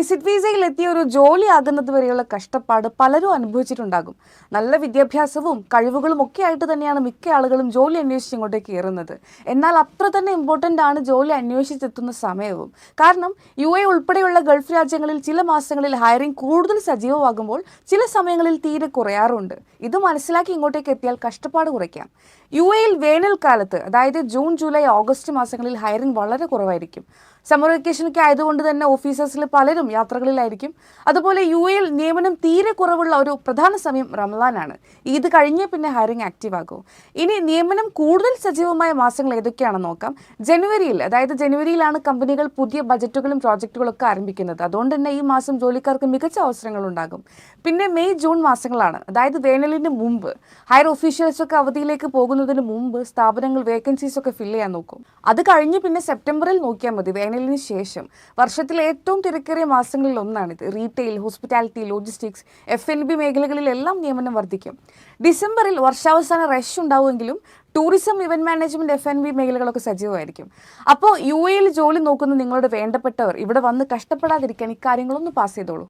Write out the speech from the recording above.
Visit വിസയിൽ എത്തിയ ഒരു ജോലിയാകുന്നത് വരെയുള്ള കഷ്ടപ്പാട് പലരും അനുഭവിച്ചിട്ടുണ്ടാകും. നല്ല വിദ്യാഭ്യാസവും കഴിവുകളും ഒക്കെ ആയിട്ട് തന്നെയാണ് മിക്ക ആളുകളും ജോലി അന്വേഷിച്ച് ഇങ്ങോട്ടേക്ക് കയറുന്നത്. എന്നാൽ അത്ര തന്നെ ഇമ്പോർട്ടൻ്റ് ആണ് ജോലി അന്വേഷിച്ചെത്തുന്ന സമയവും. കാരണം UAE ഉൾപ്പെടെയുള്ള ഗൾഫ് രാജ്യങ്ങളിൽ ചില മാസങ്ങളിൽ ഹയറിംഗ് കൂടുതൽ സജീവമാകുമ്പോൾ ചില സമയങ്ങളിൽ തീരെ കുറയാറുണ്ട്. ഇത് മനസ്സിലാക്കി ഇങ്ങോട്ടേക്ക് എത്തിയാൽ കഷ്ടപ്പാട് കുറയ്ക്കാം. UAEയിൽ വേനൽക്കാലത്ത്, അതായത് ജൂൺ, ജൂലൈ, ഓഗസ്റ്റ് മാസങ്ങളിൽ ഹയറിംഗ് വളരെ കുറവായിരിക്കും. സമ്മർ വെക്കേഷനൊക്കെ ആയതുകൊണ്ട് തന്നെ ഓഫീസേഴ്സിൽ പലരും യാത്രകളിലായിരിക്കും. അതുപോലെ UAEയിൽ നിയമനം തീരെ കുറവുള്ള ഒരു പ്രധാന സമയം റമദാനാണ്. ഇത് കഴിഞ്ഞേ പിന്നെ ഹയറിംഗ് ആക്റ്റീവ് ആകും. ഇനി നിയമനം കൂടുതൽ സജീവമായ മാസങ്ങൾ ഏതൊക്കെയാണെന്ന് നോക്കാം. ജനുവരിയിലാണ് കമ്പനികൾ പുതിയ ബജറ്റുകളും പ്രോജക്റ്റുകളും ഒക്കെ ആരംഭിക്കുന്നത്. അതുകൊണ്ട് തന്നെ ഈ മാസം ജോലിക്കാർക്ക് മികച്ച അവസരങ്ങൾ ഉണ്ടാകും. പിന്നെ മെയ്, ജൂൺ മാസങ്ങളാണ്, അതായത് വേനലിന് മുമ്പ്. ഹയർ ഒഫീഷ്യൽസൊക്കെ അവധിയിലേക്ക് പോകുന്നതിന് മുമ്പ് സ്ഥാപനങ്ങൾ വേക്കൻസീസ് ഒക്കെ ഫില്ല് ചെയ്യാൻ നോക്കും. അത് കഴിഞ്ഞ് പിന്നെ സെപ്റ്റംബറിൽ നോക്കിയാൽ മതി. വേനലിന് ശേഷം വർഷത്തിലെ ഏറ്റവും തിരക്കേറിയ മാസങ്ങളിൽ ഒന്നാണിത്. റീറ്റെയിൽ, ഹോസ്പിറ്റാലിറ്റി, ലോജിസ്റ്റിക്സ്, F&B മേഖലകളിലെല്ലാം നിയമനം വർദ്ധിക്കും. ഡിസംബറിൽ വർഷാവസാന റഷ് ഉണ്ടാവുമെങ്കിലും ടൂറിസം, ഇവന്റ് മാനേജ്മെന്റ്, F&B മേഖലകളൊക്കെ സജീവമായിരിക്കും. അപ്പോൾ UAEയിൽ ജോലി നോക്കുന്ന നിങ്ങളുടെ വേണ്ടപ്പെട്ടവർ ഇവിടെ വന്ന് കഷ്ടപ്പെടാതിരിക്കാൻ ഇക്കാര്യങ്ങളൊന്ന് പാസ് ചെയ്തോളൂ.